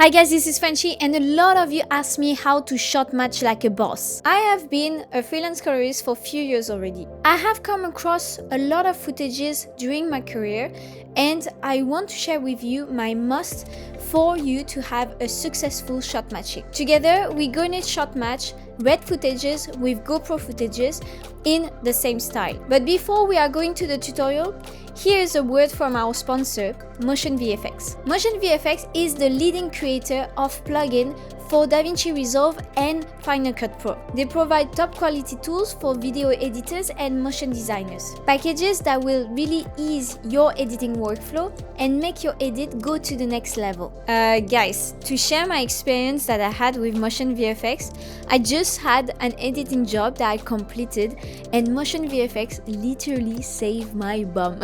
Hi guys, this is Frenchie and a lot of you asked me how to shot match like a boss. I have been a freelance colorist for a few years already. I have come across a lot of footages during my career and I want to share with you my must for you to have a successful shot matching. Together we're going to shot match red footages with GoPro footages in the same style. But before we are going to the tutorial, here is a word from our sponsor, MotionVFX. MotionVFX is the leading creator of plugins for Davinci Resolve and Final Cut Pro. They provide top quality tools for video editors and motion designers. Packages that will really ease your editing workflow and make your edit go to the next level. Guys, to share my experience that I had with MotionVFX, I just had an editing job that I completed and MotionVFX literally saved my bum.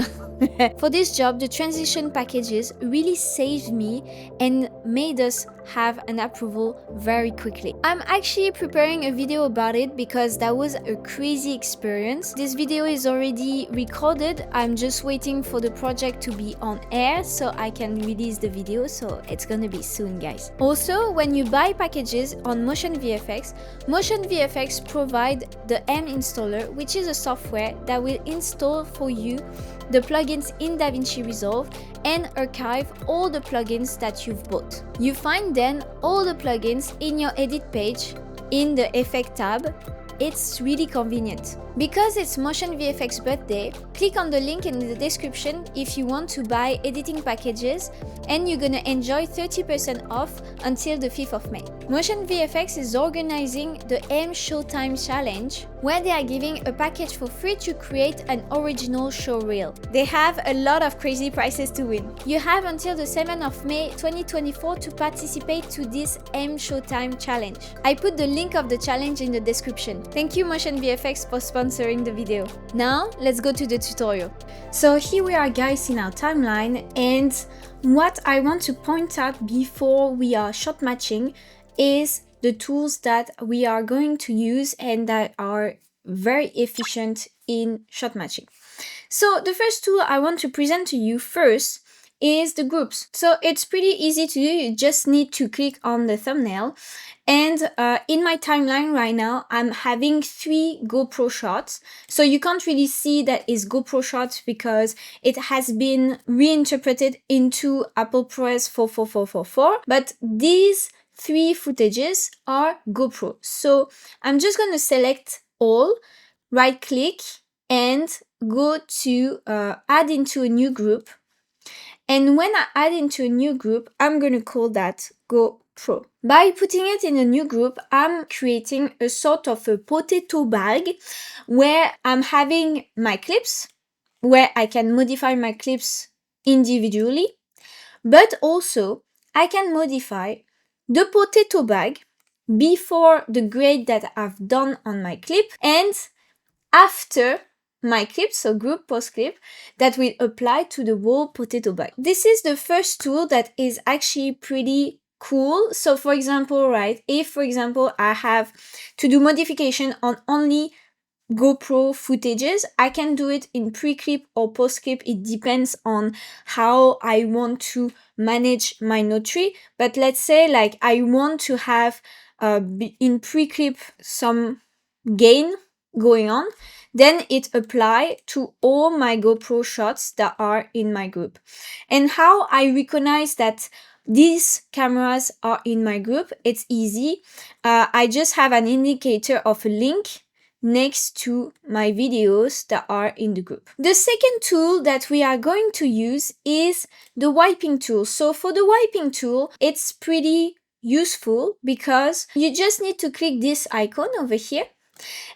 For this job, the transition packages really saved me and made us have an approval very quickly. I'm actually preparing a video about it because that was a crazy experience. This video is already recorded. I'm just waiting for the project to be on air so I can release the video, so it's gonna be soon, guys. Also, when you buy packages on MotionVFX, MotionVFX provide the M installer, which is a software that will install for you the plugins in Davinci Resolve and archive all the plugins that you've bought. You find then all the plugins in your edit page in the Effect tab. It's really convenient. Because it's MotionVFX birthday, click on the link in the description if you want to buy editing packages and you're gonna enjoy 30% off until the 5th of May. MotionVFX is organizing the M Showtime Challenge where they are giving a package for free to create an original show reel. They have a lot of crazy prizes to win. You have until the 7th of May 2024 to participate to this M Showtime Challenge. I put the link of the challenge in the description. Thank you MotionVFX for sponsoring the video. Now let's go to the tutorial. So here we are, guys, in our timeline, and what I want to point out before we are shot matching is the tools that we are going to use and that are very efficient in shot matching. So the first tool I want to present to you first is the groups. So it's pretty easy to do. You just need to click on the thumbnail. And in my timeline right now, I'm having 3 GoPro shots. So you can't really see that it's GoPro shots because it has been reinterpreted into Apple ProRes 44444. But these 3 footages are GoPro. So I'm just going to select all, right click, and go to add into a new group. And when I add into a new group, I'm going to call that GoPro. By putting it in a new group, I'm creating a sort of a potato bag where I'm having my clips, where I can modify my clips individually, but also I can modify the potato bag before the grade that I've done on my clip and after my clip, so group post clip, that will apply to the whole potato bag. This is the first tool that is actually pretty cool. So for example, right, if for example I have to do modification on only GoPro footages, I can do it in pre-clip or post-clip. It depends on how I want to manage my note tree. But let's say like I want to have in pre-clip some gain going on, then it apply to all my GoPro shots that are in my group. And how I recognize that these cameras are in my group, it's easy. I just have an indicator of a link next to my videos that are in the group. The second tool that we are going to use is the wiping tool. So for the wiping tool, it's pretty useful because you just need to click this icon over here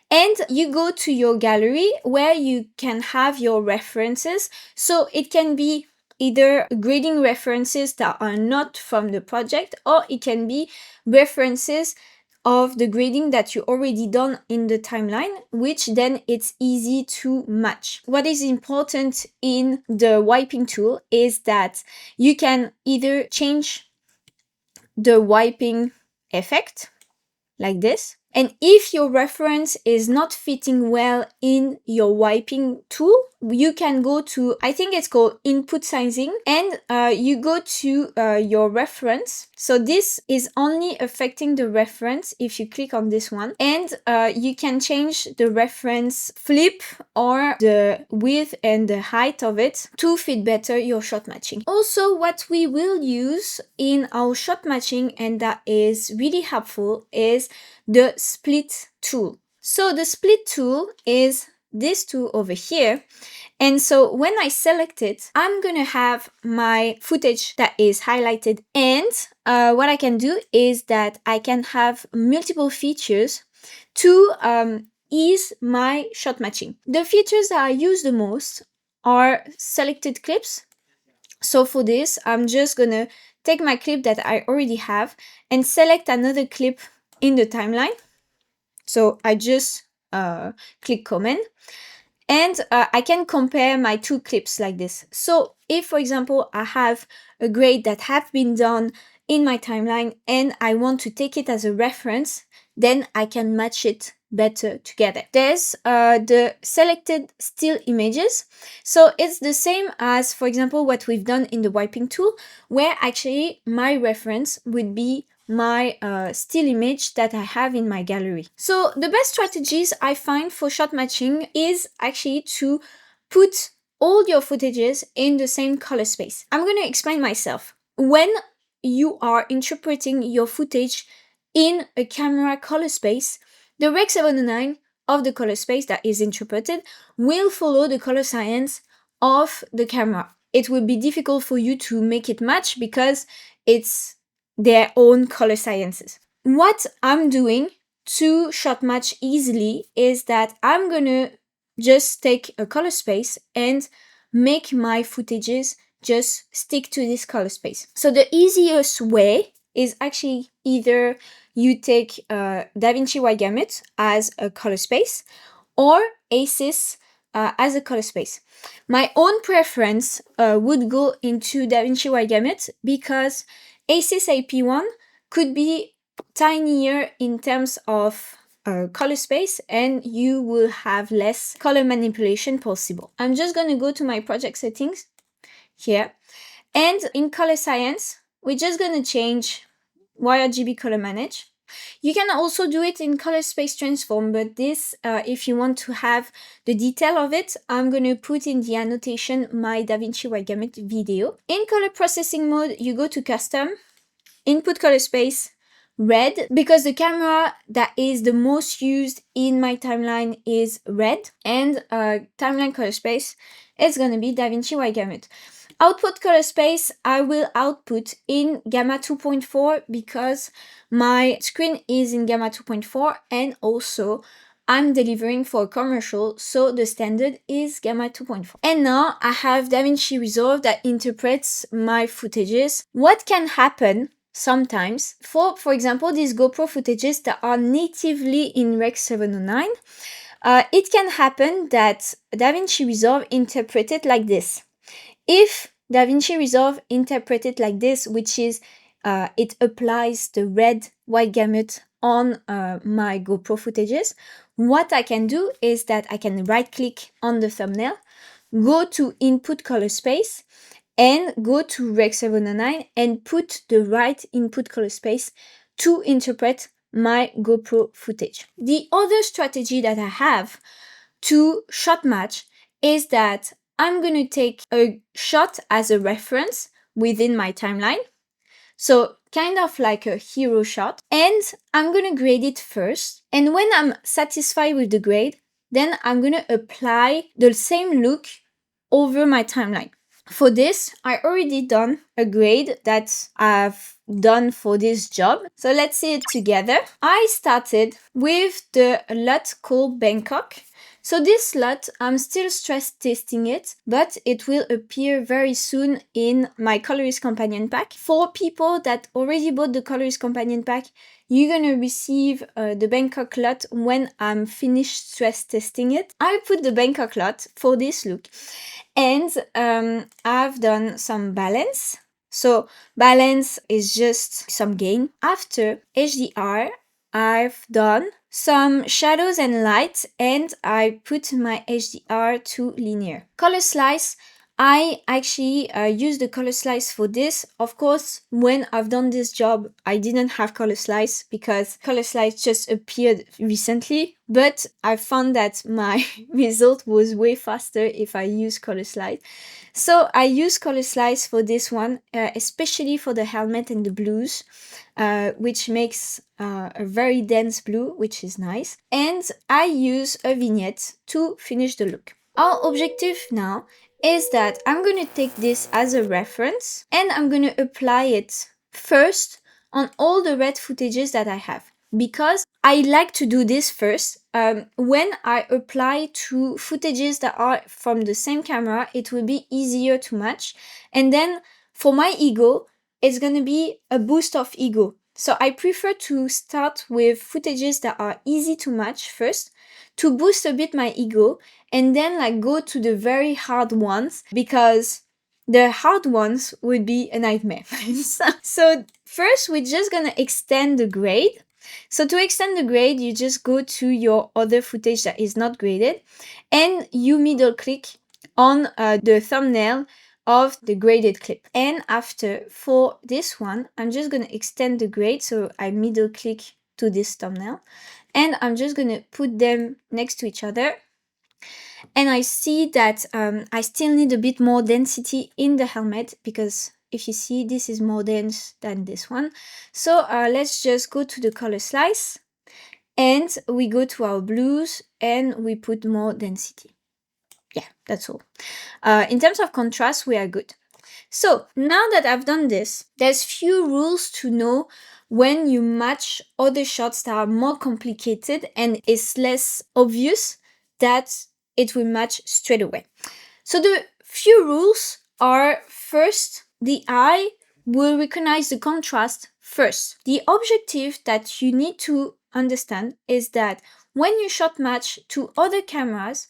and you go to your gallery where you can have your references. So it can be either grading references that are not from the project, or it can be references of the grading that you already done in the timeline, which then it's easy to match. What is important in the wiping tool is that you can either change the wiping effect like this. And if your reference is not fitting well in your wiping tool, you can go to, I think it's called input sizing, and you go to your reference. So this is only affecting the reference if you click on this one, and you can change the reference flip or the width and the height of it to fit better your shot matching. Also, what we will use in our shot matching, and that is really helpful, is the split tool. So the split tool is this tool over here. And so when I select it, I'm gonna have my footage that is highlighted, and what I can do is that I can have multiple features to ease my shot matching. The features that I use the most are selected clips. So for this, I'm just gonna take my clip that I already have and select another clip in the timeline. So I just click command, and I can compare my two clips like this. So if, for example, I have a grade that have been done in my timeline and I want to take it as a reference, then I can match it better together. There's the selected still images. So it's the same as, for example, what we've done in the wiping tool, where actually my reference would be my still image that I have in my gallery. So the best strategies I find for shot matching is actually to put all your footages in the same color space. I'm going to explain myself. When you are interpreting your footage in a camera color space, the Rec 709 of the color space that is interpreted will follow the color science of the camera. It will be difficult for you to make it match because it's their own color sciences. What I'm doing to shot match easily is that I'm gonna just take a color space and make my footages just stick to this color space. So the easiest way is actually either you take Davinci Wide Gamut as a color space or ACES as a color space. My own preference would go into Davinci Wide Gamut because ACES AP1 could be tinier in terms of color space, and you will have less color manipulation possible. I'm just going to go to my project settings here, and in color science, we're just going to change YRGB color manage. You can also do it in color space transform, but this, if you want to have the detail of it, I'm going to put in the annotation my Davinci Wide Gamut video. In color processing mode, you go to custom, input color space, red, because the camera that is the most used in my timeline is red, and timeline color space is going to be Davinci Wide Gamut. Output color space, I will output in Gamma 2.4 because my screen is in Gamma 2.4, and also I'm delivering for a commercial, so the standard is Gamma 2.4. And now I have Davinci Resolve that interprets my footages. What can happen sometimes, for example, these GoPro footages that are natively in Rec 709, it can happen that Davinci Resolve interprets it like this. If Davinci Resolve interprets it like this, which is it applies the red wide gamut on my GoPro footages, what I can do is that I can right click on the thumbnail, go to input color space, and go to Rec 709 and put the right input color space to interpret my GoPro footage. The other strategy that I have to shot match is that I'm going to take a shot as a reference within my timeline. So kind of like a hero shot, and I'm going to grade it first. And when I'm satisfied with the grade, then I'm going to apply the same look over my timeline. For this, I already done a grade that I've done for this job. So let's see it together. I started with the LUT called Bangkok. So this LUT, I'm still stress testing it, but it will appear very soon in my Colorist Companion Pack. For people that already bought the Colorist Companion Pack, you're gonna receive the Bangkok LUT when I'm finished stress testing it. I put the Bangkok LUT for this look, and I've done some balance. So balance is just some gain. After HDR, I've done some shadows and light, and I put my HDR to linear. Color slice, I actually use the color slice for this. Of course, when I've done this job, I didn't have color slice because color slice just appeared recently, but I found that my result was way faster if I use color slice. So I use color slice for this one, especially for the helmet and the blues, which makes a very dense blue, which is nice. And I use a vignette to finish the look. Our objective now is that I'm going to take this as a reference and I'm going to apply it first on all the red footages that I have, because I like to do this first. When I apply to footages that are from the same camera, it will be easier to match. And then for my ego, it's going to be a boost of ego. So I prefer to start with footages that are easy to match first to boost a bit my ego, and then like go to the very hard ones, because the hard ones would be a nightmare. So first we're just gonna extend the grade. So to extend the grade, you just go to your other footage that is not graded and you middle click on the thumbnail of the graded clip. And after, for this one, I'm just gonna extend the grade, so I middle click to this thumbnail and I'm just gonna put them next to each other. And I see that I still need a bit more density in the helmet, because if you see, this is more dense than this one. So let's just go to the color slice and we go to our blues and we put more density. Yeah, that's all. In terms of contrast, we are good. So now that I've done this, there's few rules to know when you match other shots that are more complicated and it's less obvious that it will match straight away. So the few rules are: first, the eye will recognize the contrast first. The objective that you need to understand is that when you shot match to other cameras,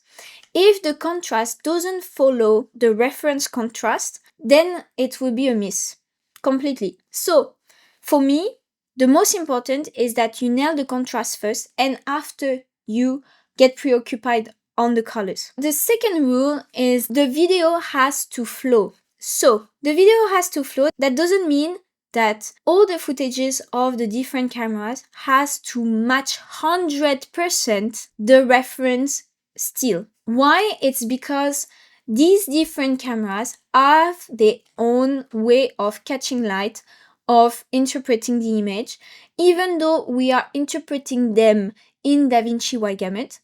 if the contrast doesn't follow the reference contrast, then it will be a miss completely. So for me, the most important is that you nail the contrast first, and after you get preoccupied on the colors. The second rule is the video has to flow. So the video has to flow. That doesn't mean that all the footages of the different cameras has to match 100% the reference still. Why? It's because these different cameras have their own way of catching light, of interpreting the image. Even though we are interpreting them in Davinci wide gamut,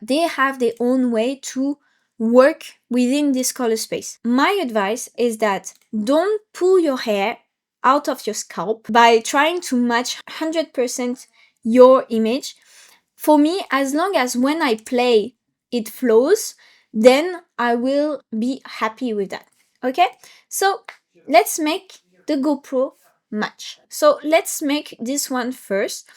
they have their own way to work within this color space. My advice is that don't pull your hair out of your scalp by trying to match 100% your image. For me, as long as when I play it flows, then I will be happy with that. Okay, so let's make the GoPro match. So let's make this one first.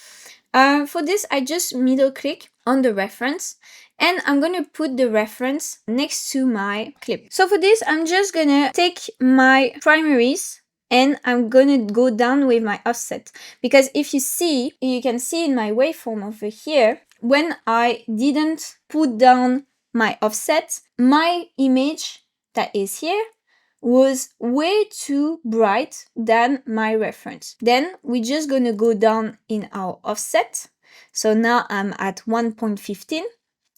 For this, I just middle click on the reference and I'm gonna put the reference next to my clip. So for this, I'm just gonna take my primaries and I'm gonna go down with my offset, because if you see, you can see in my waveform over here, when I didn't put down my offset, my image that is here was way too bright than my reference. Then we're just gonna go down in our offset. So now I'm at 1.15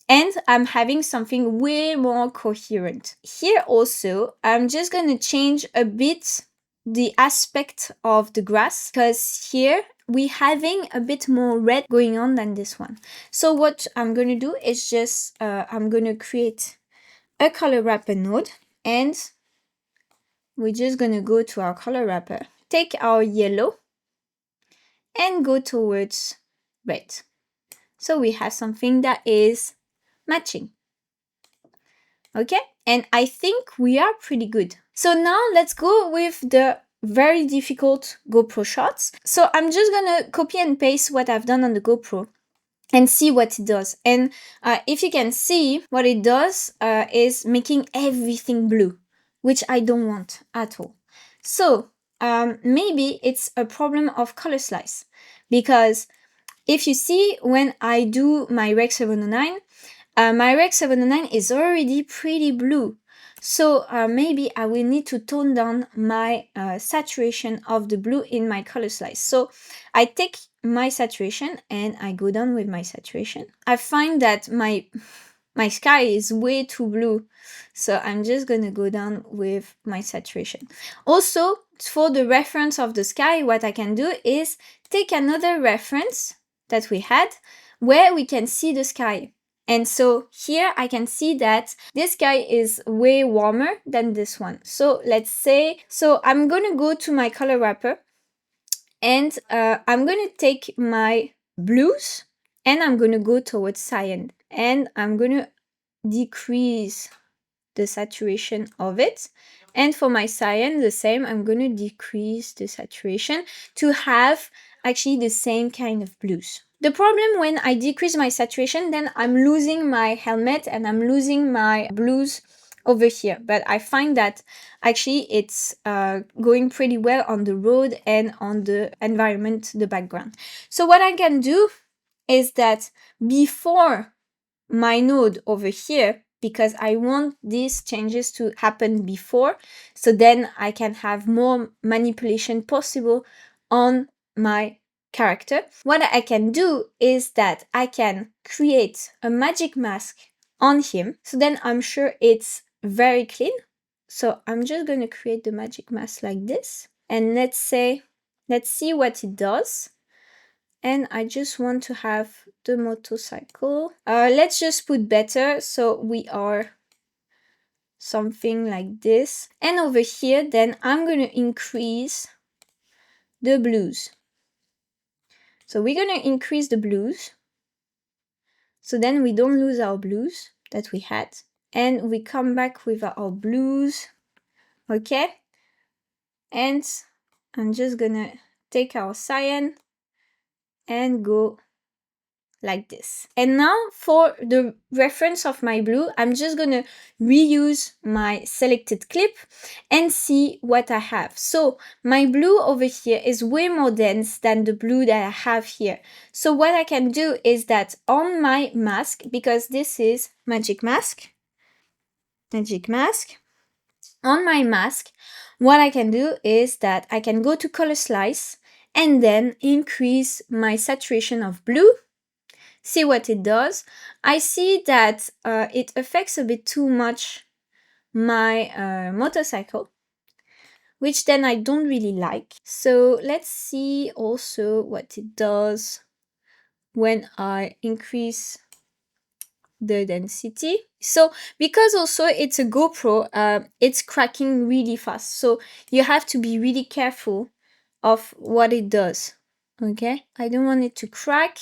and I'm having something way more coherent. Here also, I'm just gonna change a bit the aspect of the grass, because here we're having a bit more red going on than this one. So what I'm gonna do is just, I'm gonna create a color wrapper node, and we're just gonna go to our color wrapper, take our yellow and go towards red. So we have something that is matching. Okay, and I think we are pretty good. So now let's go with the very difficult GoPro shots. So I'm just gonna copy and paste what I've done on the GoPro and see what it does. And if you can see, what it does is making everything blue, which I don't want at all. So maybe it's a problem of color slice, because if you see, when I do my Rec 709, my Rec 709 is already pretty blue. So maybe I will need to tone down my saturation of the blue in my color slice. So I take my saturation and I go down with my saturation. I find that my sky is way too blue. So I'm just gonna go down with my saturation. Also, for the reference of the sky, what I can do is take another reference that we had where we can see the sky. And so here I can see that this guy is way warmer than this one. So let's say, so I'm gonna go to my color wrapper and I'm gonna take my blues and I'm gonna go towards cyan and I'm gonna decrease the saturation of it. And for my cyan, the same, I'm gonna decrease the saturation to have actually the same kind of blues. The problem when I decrease my saturation, then I'm losing my helmet and I'm losing my blues over here. But I find that actually it's going pretty well on the road and on the environment, the background. So what I can do is that before my node over here, because I want these changes to happen before, so then I can have more manipulation possible on my character. What I can do is that I can create a magic mask on him, so then I'm sure it's very clean. So I'm just going to create the magic mask like this, and let's see what it does. And I just want to have the motorcycle. Let's just put better, so we are something like this. And over here, then I'm going to increase the blues. So we're going to increase the blues. So then we don't lose our blues that we had. And we come back with our blues. Okay. And I'm just going to take our cyan and go like this. And now for the reference of my blue, I'm just gonna reuse my selected clip and see what I have. So my blue over here is way more dense than the blue that I have here. So what I can do is that on my mask, because this is magic mask, on my mask, what I can do is that I can go to color slice and then increase my saturation of blue. See what it does. I see that it affects a bit too much my motorcycle, which then I don't really like. So let's see also what it does when I increase the density. So because also it's a GoPro, it's cracking really fast. So you have to be really careful of what it does. Okay, I don't want it to crack.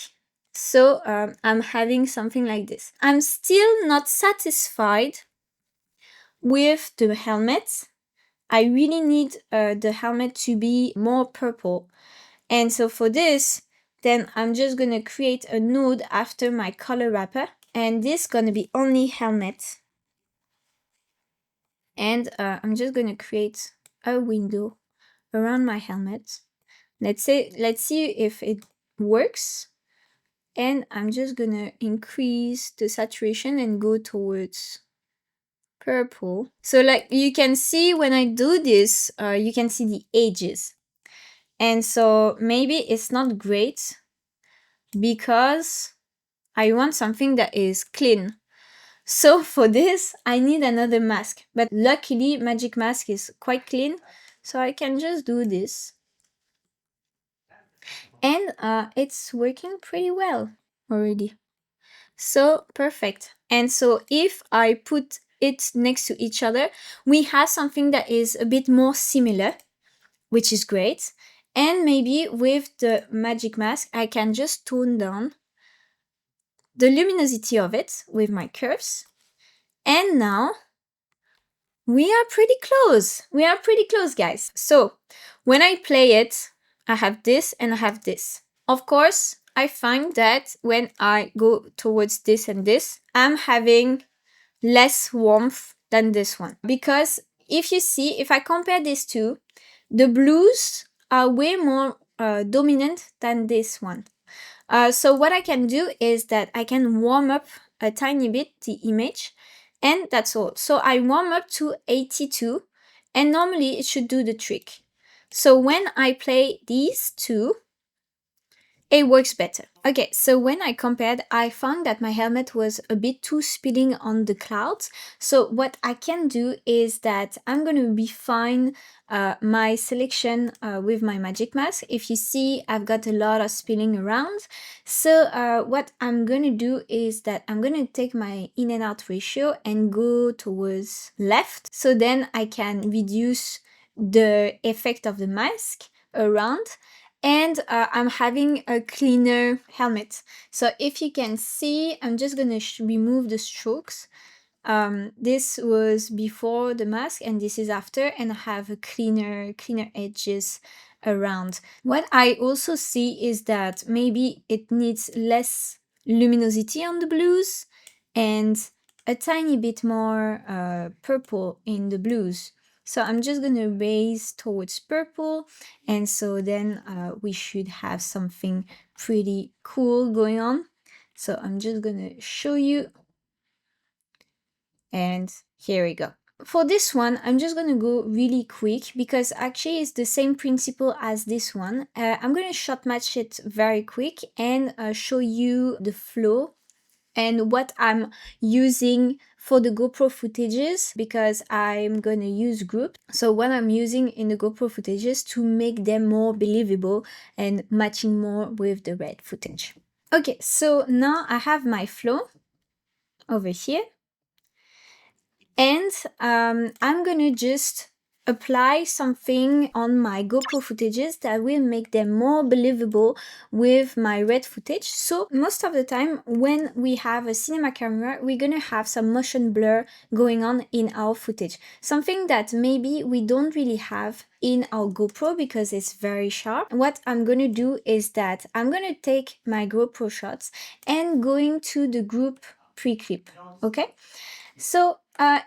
So I'm having something like this. I'm still not satisfied with the helmet. I really need the helmet to be more purple. And so for this, then I'm just gonna create a node after my color wrapper. And this is gonna be only helmet. And I'm just gonna create a window around my helmet. Let's see if it works. And I'm just gonna increase the saturation and go towards purple. So like you can see when I do this, you can see the edges. And so maybe it's not great because I want something that is clean. So for this, I need another mask. But luckily, Magic Mask is quite clean. So I can just do this. And it's working pretty well already. So perfect. And so if I put it next to each other, we have something that is a bit more similar, which is great. And maybe with the magic mask, I can just tone down the luminosity of it with my curves. And now we are pretty close. We are pretty close, guys. So when I play it, I have this and I have this. Of course, I find that when I go towards this and this, I'm having less warmth than this one. Because if you see, if I compare these two, the blues are way more dominant than this one. So what I can do is that I can warm up a tiny bit the image, and that's all. So I warm up to 82, and normally it should do the trick. So when I play these two, it works better. Okay, so when I compared, I found that my helmet was a bit too spilling on the clouds. So what I can do is that I'm going to refine my selection with my magic mask. If you see, I've got a lot of spilling around. So what I'm going to do is that I'm going to take my in and out ratio and go towards left. So then I can reduce the effect of the mask around, and I'm having a cleaner helmet. So if you can see, I'm just gonna remove the strokes. This was before the mask and this is after, and I have a cleaner edges around. What I also see is that maybe it needs less luminosity on the blues and a tiny bit more purple in the blues. So I'm just gonna raise towards purple, and so then we should have something pretty cool going on. So I'm just gonna show you, and here we go. For this one, I'm just gonna go really quick because actually it's the same principle as this one. I'm gonna shot match it very quick and show you the flow and what I'm using for the GoPro footages, because I'm gonna use groups. So what I'm using in the GoPro footages to make them more believable and matching more with the red footage. Okay, so now I have my flow over here, and I'm gonna just apply something on my GoPro footages that will make them more believable with my red footage. So most of the time when we have a cinema camera, we're gonna have some motion blur going on in our footage, something that maybe we don't really have in our GoPro because it's very sharp. What I'm gonna do is that I'm gonna take my GoPro shots and going to the group pre-clip, okay? So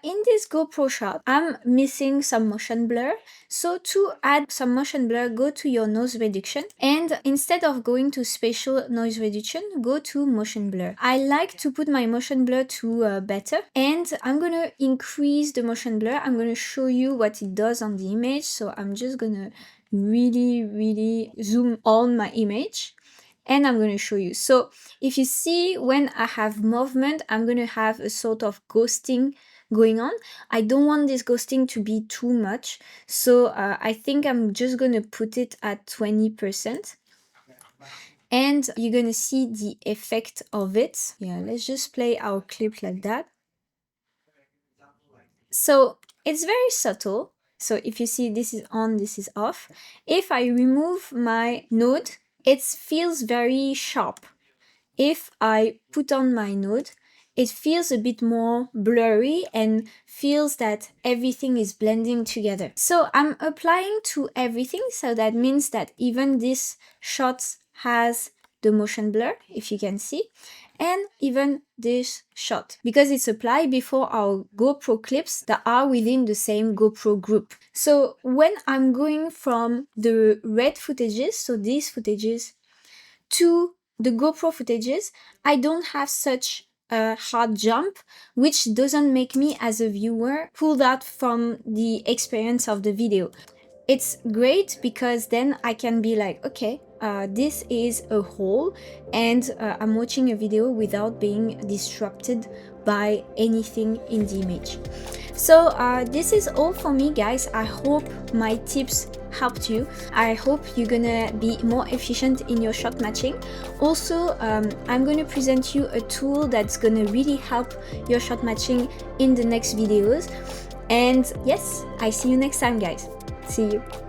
in this GoPro shot, I'm missing some motion blur. So to add some motion blur, go to your noise reduction, and instead of going to spatial noise reduction, go to motion blur. I like to put my motion blur to better, and I'm gonna increase the motion blur. I'm gonna show you what it does on the image. So I'm just gonna really zoom on my image, and I'm going to show you. So if you see, when I have movement, I'm going to have a sort of ghosting going on. I don't want this ghosting to be too much, so I think I'm just going to put it at 20%. And you're going to see the effect of it. Yeah, let's just play our clip like that. So it's very subtle. So if you see, this is on, this is off. If I remove my node, it feels very sharp. If I put on my node, it feels a bit more blurry and feels that everything is blending together. So I'm applying to everything, so that means that even this shot has the motion blur, if you can see, and even this shot, because it's applied before our GoPro clips that are within the same GoPro group. So when I'm going from the red footages, so these footages, to the GoPro footages, I don't have such a hard jump, which doesn't make me as a viewer pulled out from the experience of the video. It's great because then I can be like, okay, this is a whole, and I'm watching a video without being disrupted by anything in the image. So this is all for me, guys. I hope my tips helped you. I hope you're gonna be more efficient in your shot matching. Also, I'm gonna present you a tool that's gonna really help your shot matching in the next videos. And yes, I see you next time, guys. See you.